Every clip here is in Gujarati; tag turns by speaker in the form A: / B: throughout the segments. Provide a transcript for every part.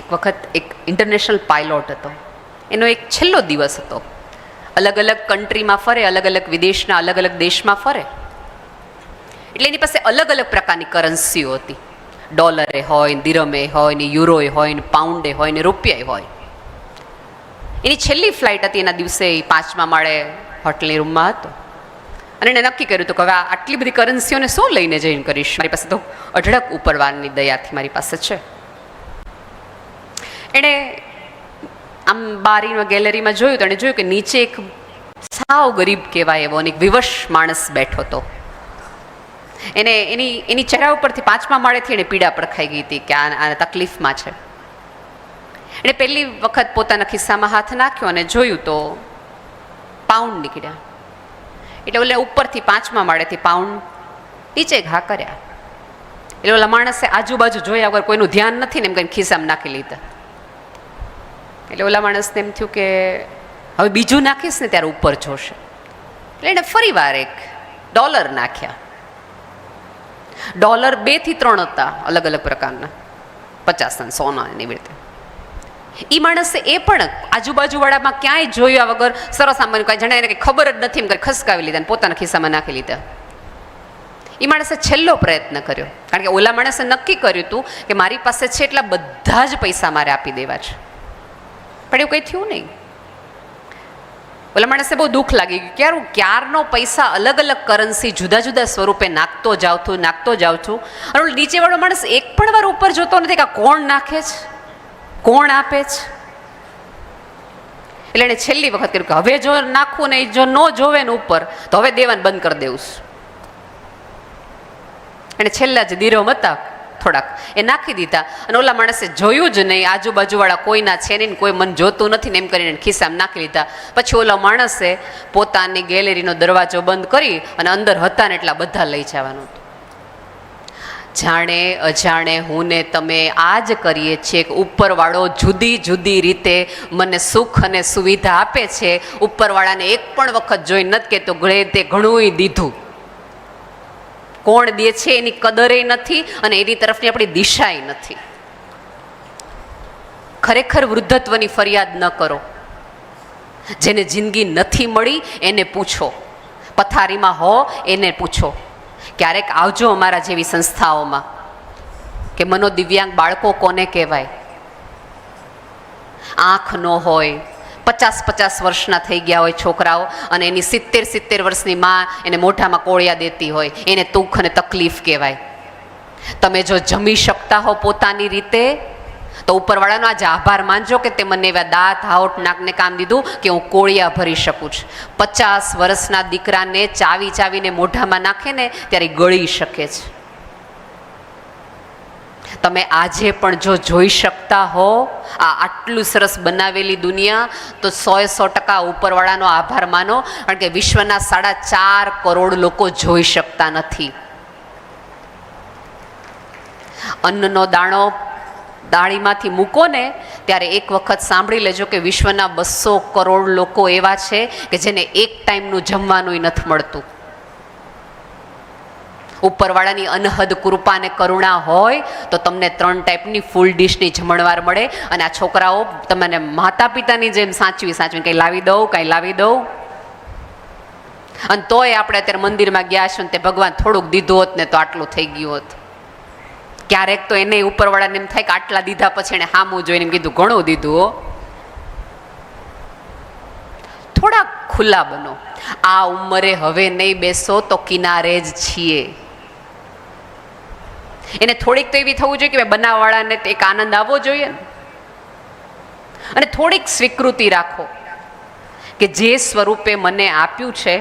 A: એક વખત એક ઇન્ટરનેશનલ પાયલોટ હતો, એનો એક છેલ્લો દિવસ હતો. અલગ અલગ કન્ટ્રીમાં ફરે, અલગ અલગ વિદેશના અલગ અલગ દેશમાં ફરે, એટલે એની પાસે અલગ અલગ પ્રકારની કરન્સીઓ હતી. ડોલરે હોય, દિરહમે હોય ને, યુરોએ હોય ને, પાઉન્ડે હોય ને, રૂપિયાએ હોય. એની છેલ્લી ફ્લાઇટ હતી એના દિવસે. એ 5મા માળે હોટલની રૂમમાં હતો અને એણે નક્કી કર્યું હતું કે હવે આટલી બધી કરન્સીઓને શું લઈને જઈને કરીશ, મારી પાસે તો અઢળક ઉપરવાળાની દયાથી મારી પાસે છે. એણે આમ બારીમાં ગેલેરીમાં જોયું તો એણે જોયું કે નીચે એક સાવ ગરીબ કહેવાય એવો અને એક વિવશ માણસ બેઠો હતો. એને એની ચહેરા ઉપરથી 5મા માળેથી એને પીડા પડખાઈ ગઈ હતી કે આ તકલીફમાં છે. એણે પહેલી વખત પોતાના ખિસ્સામાં હાથ નાખ્યો અને જોયું તો પાઉન્ડ નીકળ્યા. એટલે ઓલે ઉપરથી 5મા માળેથી પાઉન્ડ નીચે ઘા કર્યા. એટલે ઓલા માણસે આજુબાજુ જોયા વગર, કોઈનું ધ્યાન નથી ને એમ કહીને ખિસ્સામાં નાખી લીધા. એટલે ઓલા માણસને એમ થયું કે હવે બીજું નાખીશ ને ત્યારે ઉપર જોશે. એટલે એણે ફરી વાર એક ડોલર નાખ્યા. ડોલર 2 થી 3 હતા, અલગ અલગ પ્રકારના, 50 અને 100 એની રીતે. એ માણસે એ પણ આજુબાજુવાળામાં ક્યાંય જોયા વગર સરસ આમ કાંઈ જાણે એને કંઈ ખબર જ નથી એમ કરી ખસકાવી લીધા અને પોતાના ખિસ્સામાં નાખી લીધા. એ માણસે છેલ્લો પ્રયત્ન કર્યો, કારણ કે ઓલા માણસે નક્કી કર્યું હતું કે મારી પાસે છે એટલા બધા જ પૈસા મારે આપી દેવા છે. પણ એવું કંઈ થયું નહીં. ઓલા માણસે બહુ દુઃખ લાગી ગયું કે ક્યારનો પૈસા અલગ અલગ કરન્સી જુદા જુદા સ્વરૂપે નાખતો જાઉં છું અને નીચેવાળો માણસ એક પણ વાર ઉપર જોતો નથી કે કોણ નાખે છે, કોણ આપે છે. એટલે એણે છેલ્લી વખત કર્યું કે હવે જો નાખવું ને જો ન જોવે ને ઉપર તો હવે દેવાનું બંધ કરી દેવું. એને છેલ્લા જે દિરહમ હતા થોડાક એ નાખી દીધા અને ઓલા માણસે જોયું જ નહીં, આજુબાજુવાળા કોઈના છે નહીં, કોઈ મન જોતું નથી ને એમ કરીને ખિસ્સામાં નાખી લીધા. પછી ઓલા માણસે પોતાની ગેલેરીનો દરવાજો બંધ કરી અને અંદર હતા ને એટલા બધા લઈ જવાનું હતું. જાણે અજાણે હું ને તમે આ જ કરીએ છીએ કે ઉપરવાળો જુદી જુદી રીતે મને સુખ અને સુવિધા આપે છે. ઉપરવાળાને એક પણ વખત જોઈ નથી કહેતો ગળે તે ઘણુંય દીધું. કોણ દે છે એની કદરે નથી અને એની તરફની આપણી દિશાય નથી. ખરેખર વૃદ્ધત્વની ફરિયાદ ન કરો. જેને જિંદગી નથી મળી એને પૂછો, પથારીમાં હો એને પૂછો. ક્યારેક આવજો અમારા જેવી સંસ્થાઓમાં કે મનોદિવ્યાંગ બાળકો કોને કહેવાય. આંખ ન હોય, 50 વર્ષના થઈ ગયા હોય છોકરાઓ અને એની 70 વર્ષની માં એને મોઢામાં કોળિયા દેતી હોય, એને દુઃખ અને તકલીફ કહેવાય. તમે જો જમી શકતા હો પોતાની રીતે તો ઉપરવાળાનો આજે આભાર માનજો કે તે મને એવા દાંત હાવટ નાકને કામ દીધું કે હું કોળિયા ભરી શકું છું. 50 વર્ષના દીકરાને ચાવીને મોઢામાં નાખે ને ત્યારે ગળી શકે છે. તમે આજે પણ જો જોઈ શકતા હો આટલું સરસ બનાવેલી દુનિયા તો 100% ઉપરવાળાનો આભાર માનો, કારણ કે વિશ્વના 4.5 કરોડ લોકો જોઈ શકતા નથી. અન્નનો દાણો દાળીમાંથી મૂકો ને ત્યારે એક વખત સાંભળી લેજો કે વિશ્વના 200 કરોડ લોકો એવા છે કે જેને એક ટાઈમનું જમવાનું નથી મળતું. ઉપરવાળાની અનહદ કૃપા અને કરુણા હોય તો તમને 3 ટાઈપની ફૂલ ડીશની જમણવાર મળે. અને આ છોકરાઓ તમને માતા પિતાની જેમ સાચવી કંઈ લાવી દઉં. અને તોય આપણે અત્યારે મંદિરમાં ગયા છો ને તે ભગવાન થોડુંક દીધું હોત ને તો આટલું થઈ ગયું હોત. ક્યારેક તો એને ઉપરવાળાને એમ થાય કે આટલા દીધા પછી એને હામું જોઈને એમ કીધું ઘણું દીધું હો. થોડા ખુલ્લા બનો. આ ઉંમરે હવે નહીં બેસો તો કિનારે જ છીએ. એને થોડીક તો એવી થવું જોઈએ કે બનાવવાળાને એક આનંદ આવવો જોઈએ ને. અને થોડીક સ્વીકૃતિ રાખો કે જે સ્વરૂપે મને આપ્યું છે.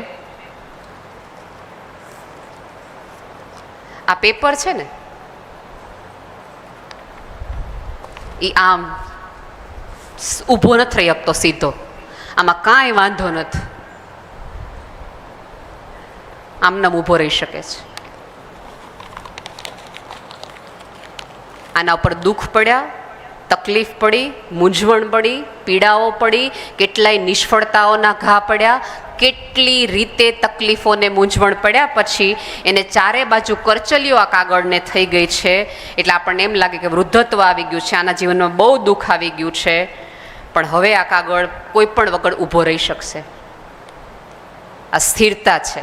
A: આ પેપર છે ને એ આમ ઊભો નથી રહી શકતો સીધો, આમાં કાંઈ વાંધો નથી, આમનામ ઊભો રહી શકે છે. આના ઉપર દુઃખ પડ્યા, તકલીફ પડી, મૂંઝવણ પડી, પીડાઓ પડી, કેટલાય નિષ્ફળતાઓના ઘા પડ્યા, કેટલી રીતે તકલીફોને મૂંઝવણ પડ્યા પછી એને ચારે બાજુ કરચલીઓ આ કાગળને થઈ ગઈ છે, એટલે આપણને એમ લાગે કે વૃદ્ધત્વ આવી ગયું છે, આના જીવનમાં બહુ દુઃખ આવી ગયું છે, પણ હવે આ કાગળ કોઈ પણ વગર ઊભો રહી શકશે. આ સ્થિરતા છે.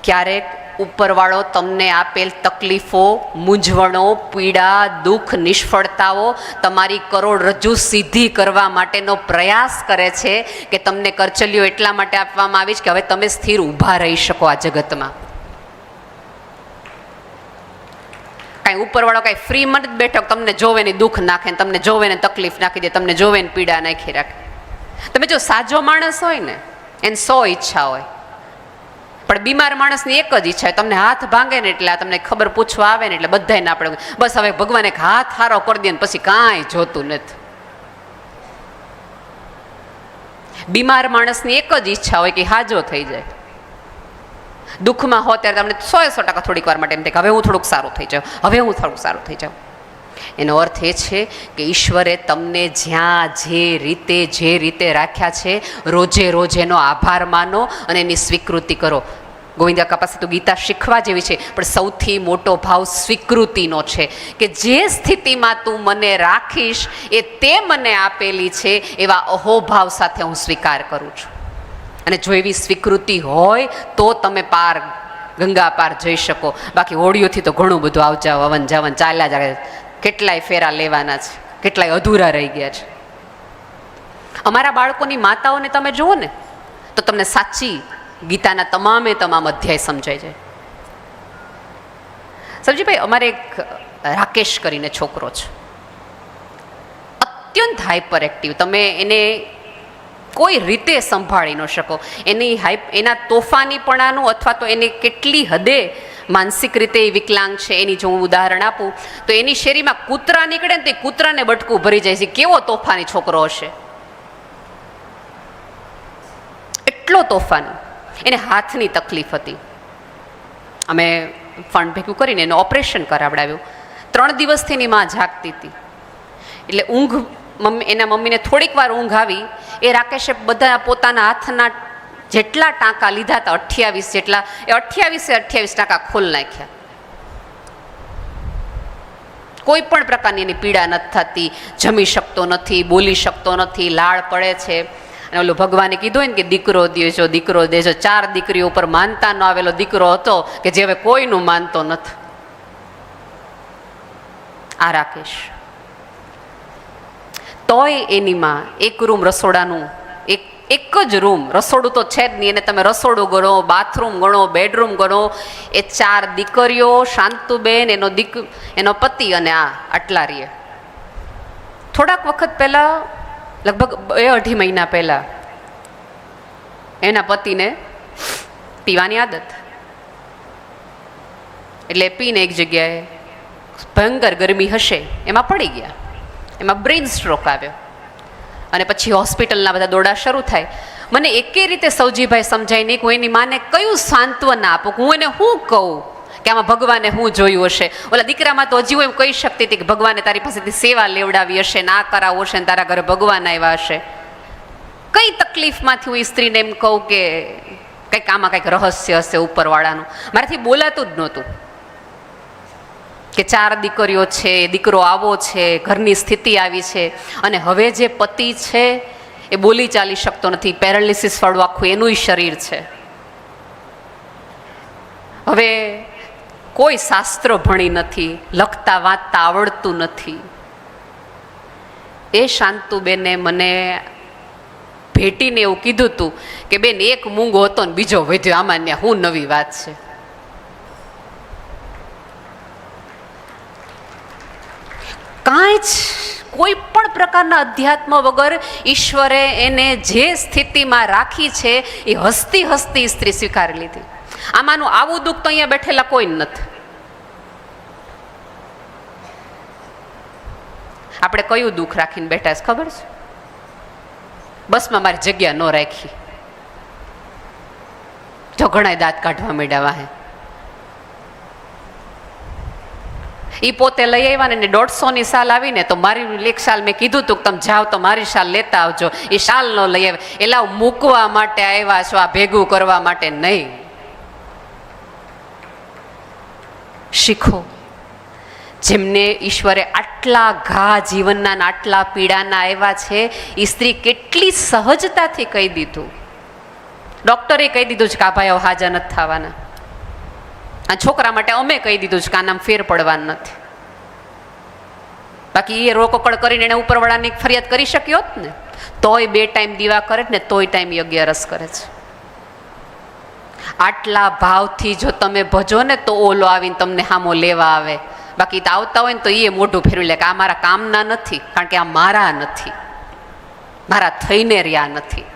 A: ક્યારેક ઉપરવાળો તમને આપેલ તકલીફો, મૂંઝવણો, પીડા, દુઃખ, નિષ્ફળતાઓ તમારી કરોડરજ્જુ સીધી કરવા માટેનો પ્રયાસ કરે છે કે તમને કરચલીઓ એટલા માટે આપવામાં આવી છે કે હવે તમે સ્થિર ઊભા રહી શકો આ જગતમાં. કાંઈ ઉપરવાળો કાંઈ ફ્રીમાં જ બેઠો તમને જોવે ને દુઃખ નાખે, તમને જોવે ને તકલીફ નાખી દે, તમને જોવે ને પીડા નાખી રાખે. તમે જો સાજો માણસ હોય ને એને 100 ઈચ્છા હોય, પણ બીમાર માણસની એક જ ઈચ્છા હોય, તમને હાથ ભાંગે ને એટલે તમને ખબર પૂછવા આવે ને એટલે બધાને આપણે બસ હવે ભગવાન એક હાથ હારો કરી દે ને પછી કાંઈ જોતું નથી. બીમાર માણસની એક જ ઈચ્છા હોય કે હાજો થઈ જાય. દુઃખમાં હો ત્યારે તમને 100% થોડીક વાર માટે એમ થાય કે હવે હું થોડુંક સારું થઈ જાઉં, હવે હું થોડુંક સારું થઈ જાઉં. એનો અર્થ એ છે કે ઈશ્વરે તમને જ્યાં જે રીતે રાખ્યા છે રોજે રોજ એનો આભાર માનો અને એની સ્વીકૃતિ કરો. ગોવિંદ કાકા પાસે તો ગીતા શીખવા જેવી છે, પણ સૌથી મોટો ભાવ સ્વીકૃતિનો છે કે જે સ્થિતિમાં તું મને રાખીશ એ તે મને આપેલી છે, એવા અહોભાવ સાથે હું સ્વીકાર કરું છું. અને જો એવી સ્વીકૃતિ હોય તો તમે પાર ગંગા પાર જઈ શકો. બાકી હોડીઓથી તો ઘણું બધું આવજા અવન જાવન ચાલ્યા જાય, કેટલાય ફેરા લેવાના છે, કેટલાય અધૂરા રહી ગયા છે. અમારા બાળકોની માતાઓને તમે જુઓ ને તો તમને સાચી ગીતાના તમામ અધ્યાય સમજાય જાય. સમજીભાઈ, અમારે એક રાકેશ કરીને છોકરો છે, અત્યંત હાઈપર એક્ટિવ. તમે એને કોઈ રીતે સંભાળી ન શકો. એના તોફાનીપણાનું અથવા તો એને કેટલી હદે માનસિક રીતે એ વિકલાંગ છે એની જો હું ઉદાહરણ આપું તો એની શેરીમાં કૂતરા નીકળે ને તો કૂતરાને બટકું ભરી જાય છે. કેવો તોફાની છોકરો હશે, એટલો તોફાની. એને હાથની તકલીફ હતી. અમે ફંડ ભેગું કરીને એનું ઓપરેશન કરાવડાવ્યું. 3 દિવસથી એની માં જાગતી હતી, એટલે ઊંઘ એના મમ્મીને થોડીક વાર ઊંઘ આવી. એ રાકેશે બધા પોતાના હાથના જેટલા ટાંકા લીધા હતા 28 જેટલા, એ 28 ટાંકા ખોલ નાખ્યા. કોઈ પણ પ્રકારની એની પીડા નથી થતી, જમી શકતો નથી, બોલી શકતો નથી, લાળ પડે છે. અને ઓલું ભગવાને કીધું હોય ને કે દીકરો દેજો, દીકરો દેજો. 4 દીકરીઓ ઉપર માનતા ન આવેલો દીકરો હતો કે જે હવે કોઈનું માનતો નથી. આ રાકેશ તોય એની માં એક રૂમ રસોડાનું, એક જ રૂમ, રસોડું તો છે જ નહીં, એને તમે રસોડું ગણો, બાથરૂમ ગણો, બેડરૂમ ગણો. એ 4 દીકરીઓ, શાંતુબેન, એનો પતિ અને આટલા રીએ. થોડાક વખત પહેલા, લગભગ 2-2.5 મહિના પહેલા એના પતિને પીવાની આદત, એટલે પીને એક જગ્યાએ ભયંકર ગરમી હશે એમાં પડી ગયા. એમાં બ્રેઇન સ્ટ્રોક આવ્યો અને પછી હોસ્પિટલના બધા દોડા શરૂ થાય. મને એકે રીતે સૌજીભાઈ સમજાય નહીં કે હું એની માને કયું સાંત્વના આપું, હું એને શું કહું કે આમાં ભગવાને શું જોયું હશે. ઓલા દીકરામાં તો હજી હું એમ કહી શકતી હતી કે ભગવાને તારી પાસેથી સેવા લેવડાવી હશે, ના કરાવવું હશે ને તારા ઘરે ભગવાન આવ્યા હશે. કઈ તકલીફમાંથી હું એ સ્ત્રીને એમ કહું કે કંઈક આમાં કંઈક રહસ્ય હશે ઉપરવાળાનું. મારાથી બોલાતું જ નહોતું કે 4 દીકરીઓ છે, દીકરો આવો છે, ઘરની સ્થિતિ આવી છે, અને હવે જે પતિ છે એ બોલી ચાલી શકતો નથી, પેરાલિસિસ વાળું આખું એનું શરીર છે. હવે કોઈ શાસ્ત્ર ભણી નથી, લખતા વાંચતા આવડતું નથી. એ શાંતુબેને મને ભેટીને એવું કીધું હતું કે બેન, એક મૂંગો હતો ને બીજો વધ્યો, આમાં શું નવી વાત છે. કાંઈ જ કોઈ પણ પ્રકારના અધ્યાત્મ વગર ઈશ્વરે એને જે સ્થિતિમાં રાખી છે એ હસતી હસતી સ્ત્રી સ્વીકારી લીધી. આમાંનું આવું દુઃખ તો અહીંયા બેઠેલા કોઈ નથી. આપણે કયું દુઃખ રાખીને બેઠા છે ખબર છે? બસમાં મારી જગ્યા ન રાખી, જો ઘણા દાંત કાઢવા માંડ્યા વાહે. એ પોતે લઈ આવ્યા ને 150ની શાલ આવીને તો મારી એક શાલ મેં કીધું તું કે તમે જાઓ તો મારી શાલ લેતા આવજો. એ શાલ ન લઈ આવે, એલા મૂકવા માટે આવ્યા છો, આ ભેગું કરવા માટે નહીં. શીખો. જેમને ઈશ્વરે આટલા ઘા જીવનના આટલા પીડાના આવ્યા છે, એ સ્ત્રી કેટલી સહજતાથી કહી દીધું. ડૉક્ટરે કહી દીધું છે કે આ ભાઈ હાજર નથી થવાના. આ છોકરા માટે અમે કહી દીધું છે કે આનામ ફેર પડવાનું નથી. બાકી એ રોકકડ કરીને એને ઉપરવાળાની ફરિયાદ કરી શક્યો હોત ને, તોય 2 ટાઈમ દીવા કરે ને તોય ટાઈમ યજ્ઞ રસ કરે છે. આટલા ભાવથી જો તમે ભજો ને તો ઓલો આવીને તમને હામો લેવા આવે. બાકી તો આવતા હોય ને તો એ મોઢું ફેરવી લે કે આ મારા કામના નથી, કારણ કે આ મારા નથી, મારા થઈને રહ્યા નથી.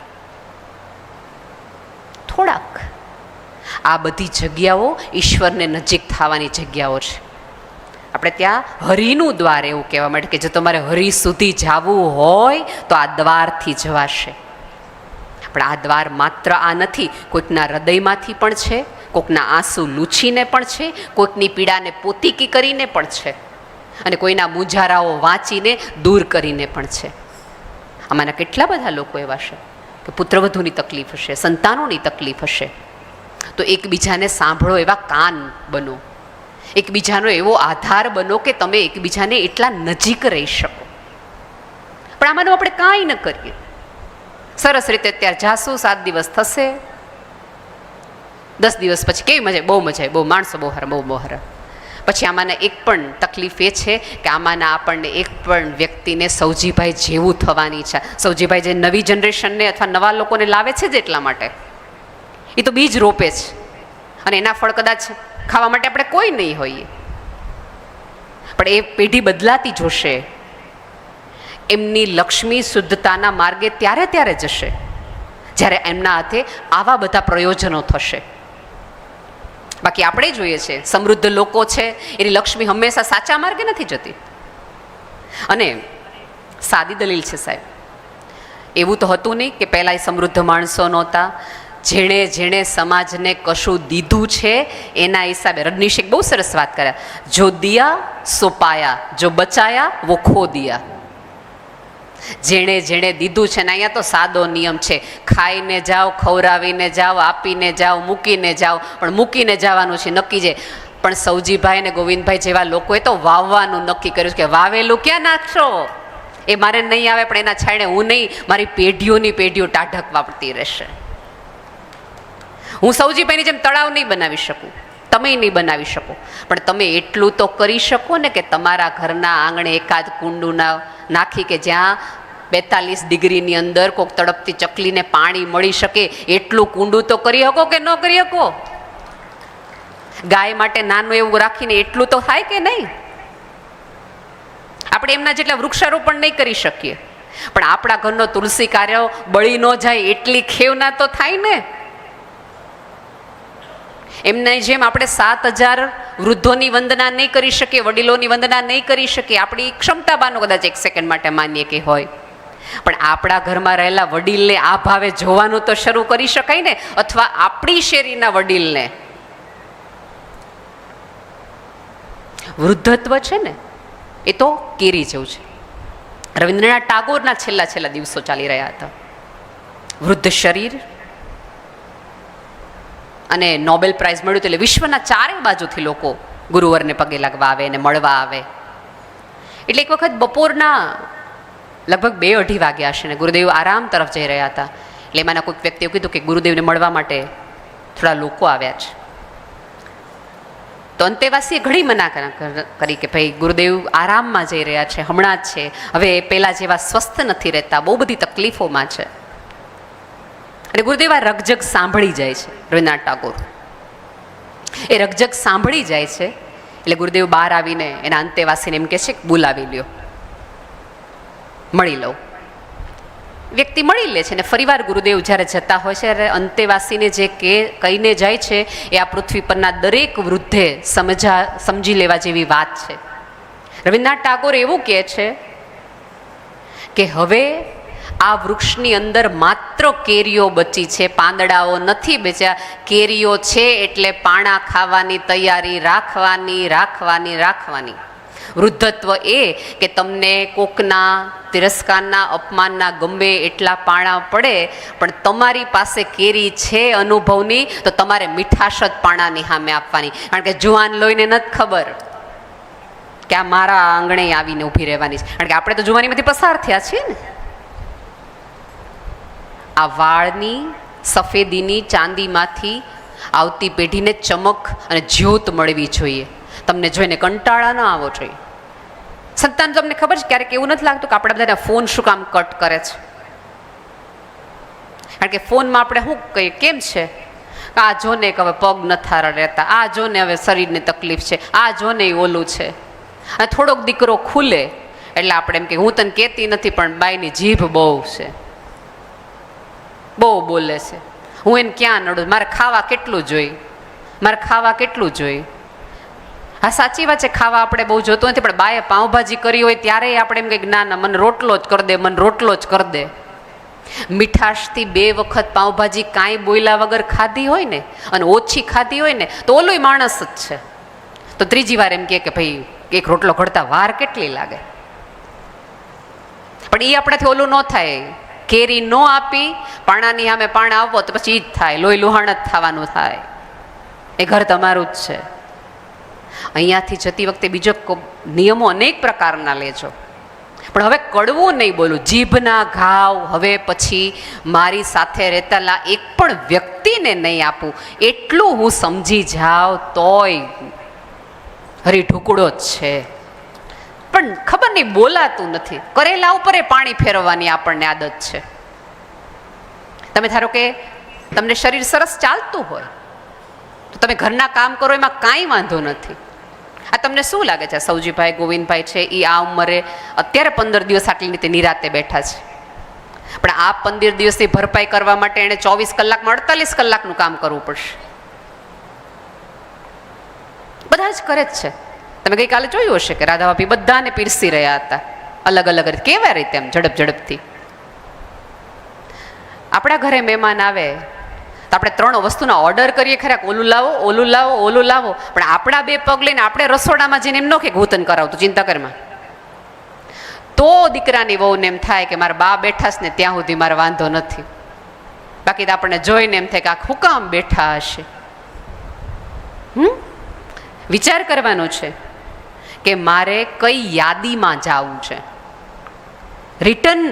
A: થોડાક આ બધી જગ્યાઓ ઈશ્વરને નજીક થવાની જગ્યાઓ છે. આપણે ત્યાં હરિનું દ્વાર એવું કહેવા માટે કે જો તમારે હરિ સુધી જવું હોય તો આ દ્વારથી જવાશે. પણ આ દ્વાર માત્ર આ નથી, કોઈકના હૃદયમાંથી પણ છે, કોઈકના આંસુ લૂછીને પણ છે, કોઈકની પીડાને પોતીકી કરીને પણ છે, અને કોઈના મુંજારાઓ વાંચીને દૂર કરીને પણ છે. આમાંના કેટલા બધા લોકો એવા છે કે પુત્રવધુની તકલીફ હશે, સંતાનોની તકલીફ હશે, તો એકબીજાને સાંભળો એવા કાન બનો, એકબીજાનો એવો આધાર બનો કે તમે એકબીજાને એટલા નજીક રહી શકો. પણ આમાંનું આપણે કાંઈ ન કરીએ. સરસ રીતે અત્યારે જાશું, 7 દિવસ થશે, 10 દિવસ પછી કેવી મજા, બહુ મજા આવે, બહુ માણસો બહુ હારા, બહુ હારા. પછી આમાંના એક પણ તકલીફ એ છે કે આમાંના આપણને એક પણ વ્યક્તિને સૌજીભાઈ જેવું થવાની ઈચ્છા. સૌજીભાઈ જે નવી જનરેશનને અથવા નવા લોકોને લાવે છે જ એટલા માટે, એ તો બીજ રોપે છે અને એના ફળ કદાચ ખાવા માટે આપણે કોઈ નહીં હોઈએ. પણ એ પેઢી બદલાતી જોશે, એમની લક્ષ્મી શુદ્ધતાના માર્ગે ત્યારે જશે જ્યારે એમના હાથે આવા બધા પ્રયોજનો થશે. બાકી આપણે જોઈએ છે સમૃદ્ધ લોકો છે, એની લક્ષ્મી હંમેશા સાચા માર્ગે નથી જતી. અને સાદી દલીલ છે સાહેબ, એવું તો હતું નહીં કે પહેલાં એ સમૃદ્ધ માણસો નહોતા. જેણે જેણે સમાજને કશું દીધું છે એના હિસાબે રજનીશ એક બહુ સરસ વાત કર્યા, જો દિયા સો પાયા, જો બચાયા વો ખો દિયા. જેણે જેણે દીધું છે ને, અહીંયા તો સાદો નિયમ છે, ખાઈને જાઓ, ખવડાવીને જાઓ, આપીને જાઓ, મૂકીને જાઓ. પણ મૂકીને જવાનું છે નક્કી છે. પણ સૌજીભાઈ ને ગોવિંદભાઈ જેવા લોકોએ તો વાવવાનું નક્કી કર્યું કે વાવેલું ક્યાં નાખશો, એ મારે નહીં આવે, પણ એના છાંયડે હું નહીં, મારી પેઢીઓની પેઢીઓ ટાઢક વાપરતી રહેશે. હું સૌજીભાઈની જેમ તળાવ નહીં બનાવી શકું, તમે નહીં બનાવી શકો, પણ તમે એટલું તો કરી શકો ને કે તમારા ઘરના આંગણે એકાદ કુંડું નાખી કે જ્યાં 42 ડિગ્રીની અંદર કોઈક તડપતી ચકલીને પાણી મળી શકે એટલું કુંડું તો કરી શકો કે ન કરી શકો? ગાય માટે નાનું એવું રાખીને એટલું તો થાય કે નહીં? આપણે એમના જેટલા વૃક્ષારોપણ નહીં કરી શકીએ, પણ આપણા ઘરનો તુલસી કાર્ય બળી ન જાય એટલી ખેવના તો થાય ને. એમને જેમ આપણે 7000 વૃદ્ધોની વંદના નહીં કરી શકીએ, વડીલોની વંદના નહીં કરી શકીએ, આપણી ક્ષમતા બાનો કદાચ 1 સેકન્ડ માટે માનીએ કે હોય, પણ આપણા ઘરમાં રહેલા વડીલને આ ભાવે જોવાનું તો શરૂ કરી શકાય ને. અથવા આપણી શેરીના વડીલને. વૃદ્ધત્વ છે ને એ તો કેરી જેવું છે. રવિન્દ્રનાથ ટાગોરના છેલ્લા દિવસો ચાલી રહ્યા હતા. વૃદ્ધ શરીર અને નોબેલ પ્રાઇઝ મળ્યું એટલે વિશ્વના 4 બાજુથી લોકો ગુરુવરને પગે લાગવા આવે અને મળવા આવે. એટલે એક વખત બપોરના લગભગ 2-2:30 વાગ્યા હશે ને ગુરુદેવ આરામ તરફ જઈ રહ્યા હતા. એટલે એમાંના કોઈક વ્યક્તિએ કીધું કે ગુરુદેવને મળવા માટે થોડા લોકો આવ્યા છે. તો અંતેવાસીએ ઘણી મના કરી કે ભાઈ ગુરુદેવ આરામમાં જઈ રહ્યા છે, હમણાં જ છે, હવે પહેલાં જેવા સ્વસ્થ નથી રહેતા, બહુ બધી તકલીફોમાં છે. અને ગુરુદેવ આ રકજગ સાંભળી જાય છે. રવિન્દ્રનાથ ટાગોર એ રકજગ સાંભળી જાય છે એટલે ગુરુદેવ બહાર આવીને એના અંતેવાસીને એમ કહે છે કે બોલાવી લ્યો, મળી લઉં. વ્યક્તિ મળી લે છે ને ફરીવાર ગુરુદેવ જ્યારે જતા હોય છે ત્યારે અંતેવાસીને જે કહીને જાય છે એ આ પૃથ્વી પરના દરેક વૃદ્ધે સમજી લેવા જેવી વાત છે. રવિન્દ્રનાથ ટાગોર એવું કહે છે કે હવે આ વૃક્ષની અંદર માત્ર કેરીઓ બચી છે, પાંદડાઓ નથી બચ્યા. કેરીઓ છે એટલે પાણા ખાવાની તૈયારી રાખવાની. વૃદ્ધત્વ એ કે તમને કોકના તિરસ્કારના અપમાનના ગમે એટલા પાણા પડે, પણ તમારી પાસે કેરી છે અનુભવની, તો તમારે મીઠાશ જ પાણાની સામે આપવાની. કારણ કે જુવાન લોહીને નથી ખબર કે આ મારા આંગણે આવીને ઊભી રહેવાની છે. કારણ કે આપણે તો જુવાનીમાંથી પસાર થયા છીએ ને. આ વાળની સફેદીની ચાંદીમાંથી આવતી પેઢીને ચમક અને જ્યોત મળવી જોઈએ. તમને જોઈને કંટાળા ન આવવો જોઈએ. સંતાન તમને ખબર છે ક્યારેક એવું નથી લાગતું કે આપણે બધાને ફોન શું કામ કટ કરે છે? કારણ કે ફોનમાં આપણે શું કહીએ, કેમ છે, આ જોને કે હવે પગ નથી રહેતા, આ જોને હવે શરીરની તકલીફ છે, આ જોને ઓલું છે. અને થોડોક દીકરો ખુલે એટલે આપણે એમ કે હું તને કહેતી નથી પણ બાઈની જીભ બહુ છે, બહુ બોલે છે, હું એને ક્યાં નડું, મારે ખાવા કેટલું જોઈ, મારે ખાવા કેટલું જોઈ. હા સાચી વાત છે, ખાવા આપણે બહુ જોતું નથી, પણ બાએ પાઉંભાજી કરી હોય ત્યારે આપણે એમ કંઈક ના ના મને રોટલો જ કરી દે, મને રોટલો જ કરી દે. મીઠાશથી 2 વખત પાઉંભાજી કાંઈ બોલ્યા વગર ખાધી હોય ને અને ઓછી ખાધી હોય ને તો ઓલોય માણસ જ છે. તો ત્રીજી વાર એમ કે ભાઈ એક રોટલો ઘડતા વાર કેટલી લાગે. પણ એ આપણાથી ઓલું ન થાય. કેરી ન આપી પાણાની સામે પાણા આપો તો પછી એ જ થાય, લોહી લુહાણ જ થવાનું થાય. એ ઘર તમારું જ છે. અહીંયાથી જતી વખતે બીજો નિયમો અનેક પ્રકારના લેજો, પણ હવે કડવું નહીં બોલું. જીભના ઘાવ હવે પછી મારી સાથે રહેતા એક પણ વ્યક્તિને નહીં આપું, એટલું હું સમજી જાઉં તોય હરી ઢુકડો જ છે. પણ ખબર નહીં બોલાતું નથી. કરેલા ઉપર પાણી ફેરવવાની આપણને આદત છે. તમે ધારો કે તમને શરીર સરસ ચાલતું હોય તો તમે ઘરના કામ કરો, એમાં કાંઈ વાંધો નથી. આ તમને શું લાગે છે સૌજીભાઈ, ગોવિંદભાઈ છે એ આ ઉંમરે અત્યારે 15 દિવસ આટલી રીતે નિરાતે બેઠા છે, પણ આ 15 દિવસની ભરપાઈ કરવા માટે એણે 24 કલાકમાં 48 કલાકનું કામ કરવું પડશે. બધા જ કરે જ છે. તમે ગઈકાલે જોયું હશે કે રાધા ભાભી બધાને પીરસી રહ્યા હતા અલગ અલગ રીતે. કેવા રીતે એમ ઝડપથી. આપણા ઘરે મહેમાન આવે તો આપણે 3 વસ્તુના ઓર્ડર કરીએ ખરા, ઓલું લાવો, ઓલું લાવો, ઓલું લાવો, પણ આપણા 2 પગ લઈને આપણે રસોડામાં જઈને એમ ન કે હું તને કરાવતું ચિંતા કરમાં. તો દીકરાની વહુને એમ થાય કે મારા બા બેઠા છે ને ત્યાં સુધી મારે વાંધો નથી. બાકી તો આપણને જોઈને એમ થાય કે આ હું કામ બેઠા હશે. વિચાર કરવાનો છે કે મારે કઈ યાદીમાં જવું છે. રિટર્ન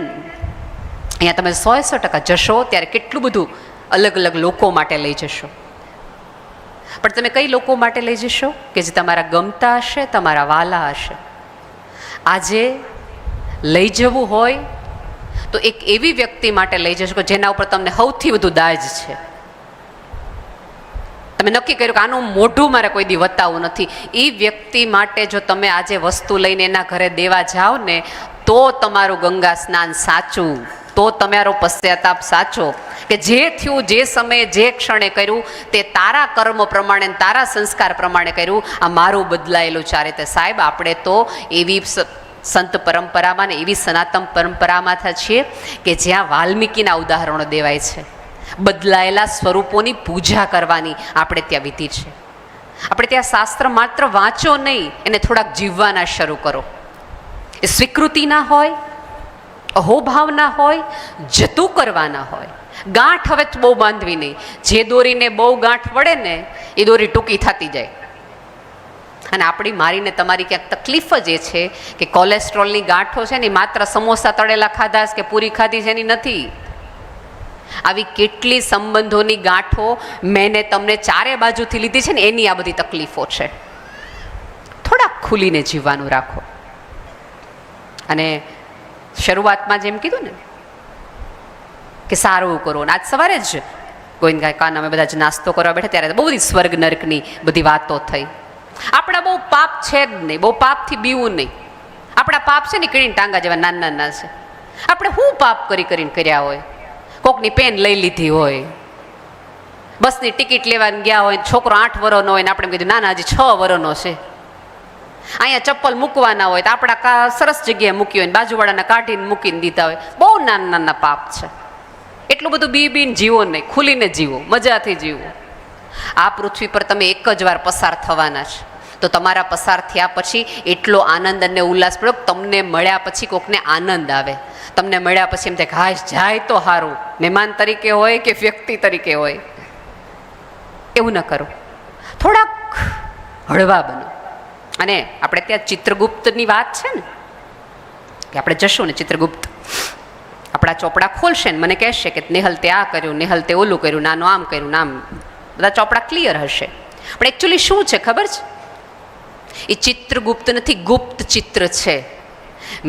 A: અહીંયા તમે 100% જશો ત્યારે કેટલું બધું અલગ અલગ લોકો માટે લઈ જશો, પણ તમે કઈ લોકો માટે લઈ જશો કે જે તમારા ગમતા હશે, તમારા વાલા હશે. આજે લઈ જવું હોય તો એક એવી વ્યક્તિ માટે લઈ જશો કે જેના ઉપર તમને સૌથી વધુ દાજ છે. તમે નક્કી કર્યું કે આનું મોઢું મારે કોઈ દી વતાવવું નથી. એ વ્યક્તિ માટે જો તમે આજે વસ્તુ લઈને એના ઘરે દેવા જાઓ ને તો તમારું ગંગા સ્નાન સાચું, તો તમારો પશ્ચાતાપ સાચો કે જે થયું, જે સમયે, જે ક્ષણે કર્યું તે તારા કર્મ પ્રમાણે, તારા સંસ્કાર પ્રમાણે કર્યું. આ મારું બદલાયેલું ચારે તે સાહેબ. આપણે તો એવી સંત પરંપરામાં ને એવી સનાતન પરંપરામાં છીએ કે જ્યાં વાલ્મીકીના ઉદાહરણો દેવાય છે. બદલાયેલા સ્વરૂપોની પૂજા કરવાની આપણે ત્યાં વિધિ છે. આપણે ત્યાં શાસ્ત્ર માત્ર વાંચો નહીં, એને થોડાક જીવવાના શરૂ કરો. એ સ્વીકૃતિ ના હોય, અહોભાવ ના હોય, જતું કરવાના હોય. ગાંઠ હવે બહુ બાંધવી નહીં. જે દોરીને બહુ ગાંઠ વળે ને એ દોરી ટૂંકી થતી જાય. અને આપણી મારીને તમારી ક્યાંક તકલીફ જ એ છે કે કોલેસ્ટ્રોલની ગાંઠો છે ને માત્ર સમોસા તળેલા ખાધા કે પૂરી ખાધી છે એની નથી. આવી કેટલી સંબંધોની ગાંઠો મેને તમને ચારે બાજુથી લીધી છે ને એની આ બધી તકલીફો છે. થોડાક ખુલીને જીવવાનું રાખો. અને શરૂઆતમાં જેમ કીધું ને કે સારું કરો, આજ સવારે જ ગોવિંદભાઈ કાન અમે બધા જ નાસ્તો કરવા બેઠા ત્યારે બહુ બધી સ્વર્ગ નરકની બધી વાતો થઈ. આપણા બહુ પાપ છે જ નહીં, બહુ પાપથી બીવું નહીં. આપણા પાપ છે ને કીડીને ટાંગા જેવા નાના નાના છે. આપણે શું પાપ કરીને કર્યા હોય? કોકની પેન લઈ લીધી હોય, બસની ટિકિટ લેવાની ગયા હોય, છોકરો 8 વર્ષનો હોય ને આપણે કીધું ના ના હજી 6 વર્ષનો છે. અહીંયા ચપ્પલ મૂકવાના હોય તો આપણા સરસ જગ્યાએ મૂકી હોય ને બાજુવાળાના કાઢીને મૂકીને દીધા હોય. બહુ નાના નાના પાપ છે. એટલું બધું બીને જીવો નહીં, ખુલીને જીવો, મજાથી જીવો. આ પૃથ્વી પર તમે એક જ વાર પસાર થવાના છે. તો તમારા પસાર થયા પછી એટલો આનંદ અને ઉલ્લાસ પડ્યો, તમને મળ્યા પછી કોકને આનંદ આવે, તમને મળ્યા પછી એમ થાય કે હાશ જાય તો સારું, મહેમાન તરીકે હોય કે વ્યક્તિ તરીકે હોય. એવું ન કરો, થોડાક હળવા બનો. અને આપણે ત્યાં ચિત્રગુપ્તની વાત છે ને, કે આપણે જશું ને ચિત્રગુપ્ત આપણા ચોપડા ખોલશે ને મને કહેશે કે નેહલ તે આ કર્યું, નેહલ તે ઓલું કર્યું, નાનું આમ કર્યું, નામ બધા ચોપડા ક્લિયર હશે. પણ એકચ્યુઅલી શું છે ખબર છે? એ ચિત્રગુપ્ત નથી, ગુપ્ત ચિત્ર છે.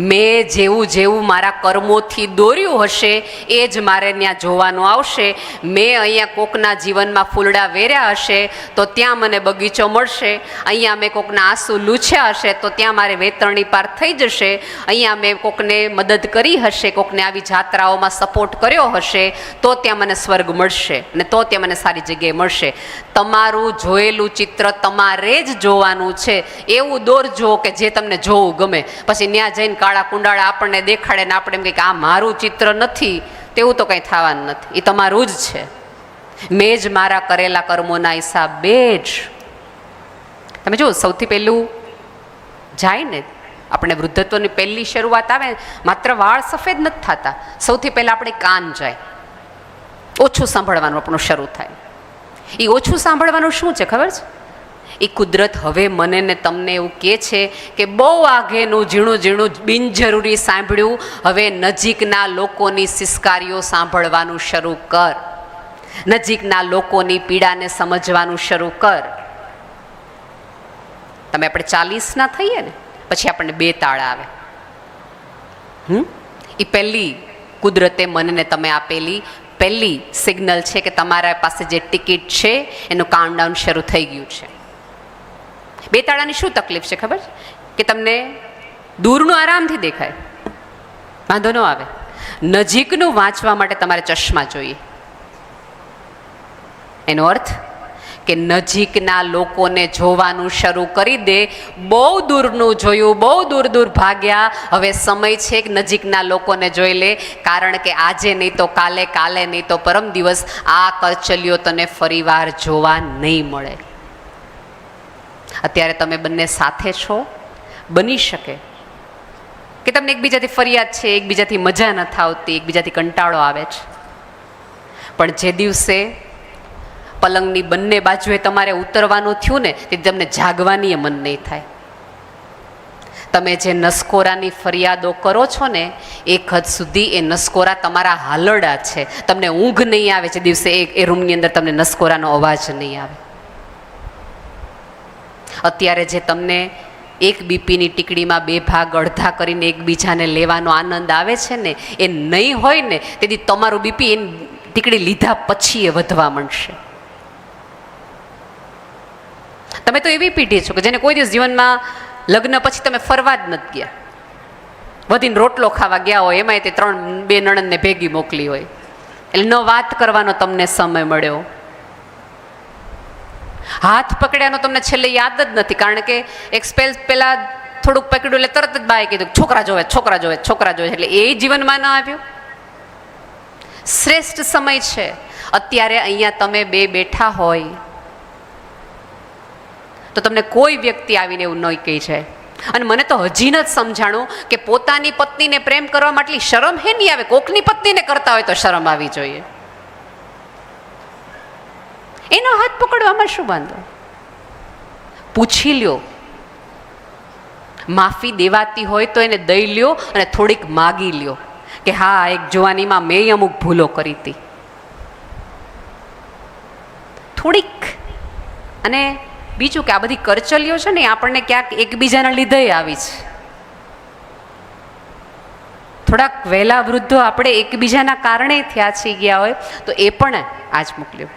A: મેં જેવું જેવું મારા કર્મોથી દોર્યું હશે એ જ મારે ત્યાં જોવાનું આવશે. મેં અહીંયા કોકના જીવનમાં ફૂલડા વેર્યા હશે તો ત્યાં મને બગીચો મળશે. અહીંયા મેં કોકના આંસુ લૂછ્યા હશે તો ત્યાં મારે વેતરણી પાર થઈ જશે. અહીંયા મેં કોકને મદદ કરી હશે, કોકને આવી જાત્રાઓમાં સપોર્ટ કર્યો હશે તો ત્યાં મને સ્વર્ગ મળશે અને તો ત્યાં મને સારી જગ્યાએ મળશે. તમારું જોયેલું ચિત્ર તમારે જ જોવાનું છે. એવું દોરજો કે જે તમને જોવું ગમે. પછી ત્યાં જઈને કાળા કુંડાળા આપણને દેખાડે ને આપણે એમ કંઈક આ મારું ચિત્ર નથી, તેવું તો કંઈ થવાનું નથી. એ તમારું જ છે. મેં જ મારા કરેલા કર્મોના હિસાબે જ. તમે જુઓ, સૌથી પહેલું જાય ને આપણે વૃદ્ધત્વની પહેલી શરૂઆત આવે, માત્ર વાળ સફેદ નથી થતા, સૌથી પહેલાં આપણે કાન જાય, ઓછું સાંભળવાનું આપણું શરૂ થાય. એ ઓછું સાંભળવાનું શું છે ખબર છે? એ કુદરત હવે મને ને તમને એવું કહે છે કે બહુ આગેનું ઝીણું ઝીણું બિનજરૂરી સાંભળ્યું, હવે નજીકના લોકોની સિસકારીઓ સાંભળવાનું શરૂ કર, નજીકના લોકોની પીડાને સમજવાનું શરૂ કર. તમે આપણે 40ના થઈએ ને પછી આપણને 2 તાળા આવે. એ પહેલી કુદરતે મને ને તમે આપેલી પહેલી સિગ્નલ છે કે તમારા પાસે જે ટિકિટ છે એનું કાઉન્ટડાઉન શરૂ થઈ ગયું છે. 2 તાળાની શું તકલીફ છે ખબર છે? કે તમને દૂરનું આરામથી દેખાય, વાંધો ન આવે. નજીકનું વાંચવા માટે તમારે ચશ્મા જોઈએ. એનો અર્થ કે નજીકના લોકોને જોવાનું શરૂ કરી દે. બહુ દૂરનું જોયું, બહુ દૂર દૂર ભાગ્યા, હવે સમય છે કે નજીકના લોકોને જોઈ લે. કારણ કે આજે નહીં તો કાલે, કાલે નહીં તો પરમ દિવસ આ કરચલીઓ તને ફરીવાર જોવા નહીં મળે. અત્યારે તમે બંને સાથે છો, બની શકે કે તમને એકબીજાથી ફરિયાદ છે, એકબીજાથી મજા નથી આવતી, એકબીજાથી કંટાળો આવે છે. પણ જે દિવસે પલંગની બંને બાજુએ તમારે ઉતરવાનું થયું ને તે તમને જાગવાની મન નહીં થાય. તમે જે નસકોરાની ફરિયાદો કરો છો ને એક હદ સુધી એ નસકોરા તમારા હાલરડા છે. તમને ઊંઘ નહીં આવે જે દિવસે એ રૂમની અંદર તમને નસકોરાનો અવાજ નહીં આવે. અત્યારે જે તમને એક બીપીની ટીકડીમાં 2 ભાગ અડધા કરીને એકબીજાને લેવાનો આનંદ આવે છે ને એ નહીં હોય ને તેથી તમારું બીપી એ ટીકડી લીધા પછી એ વધવા માંડશે. તમે તો એવી પેઢી છો કે જેને કોઈ દિવસ જીવનમાં લગ્ન પછી તમે ફરવા જ નથી ગયા. વધીને રોટલો ખાવા ગયા હોય એમાંય તે 2 નણંદને ભેગી મોકલી હોય એટલે ન વાત કરવાનો તમને સમય મળ્યો. હાથ પકડ્યાનો તમને છેલ્લે યાદ જ નથી, કારણ કે એક સ્પેલ પહેલાં થોડુંક પકડ્યું એટલે તરત જ બાએ કીધું છોકરા જોવે, છોકરા જોવે, છોકરા જોવે, એટલે એ જીવનમાં ન આવ્યું. શ્રેષ્ઠ સમય છે અત્યારે. અહીંયા તમે 2 બેઠા હોય તો તમને કોઈ વ્યક્તિ આવીને એવું નહીં કહી જાય. અને મને તો હજી ન જ સમજાણું કે પોતાની પત્નીને પ્રેમ કરવામાં આટલી શરમ હે નહીં આવે. કોકની પત્નીને કરતા હોય તો શરમ આવી જોઈએ. એનો હાથ પકડવામાં શું વાંધો? પૂછી લ્યો, માફી દેવાતી હોય તો એને દઈ લ્યો અને થોડીક માગી લ્યો કે હા એક જવાનીમાં મેં અમુક ભૂલો કરી હતી થોડીક. અને બીજું કે આ બધી કરચલીઓ છે ને આપણને ક્યાંક એકબીજાના લીધે આવી છે. થોડાક વહેલા વૃદ્ધો આપણે એકબીજાના કારણે થયા છીએ ગયા હોય તો એ પણ આજ મોકલ્યો.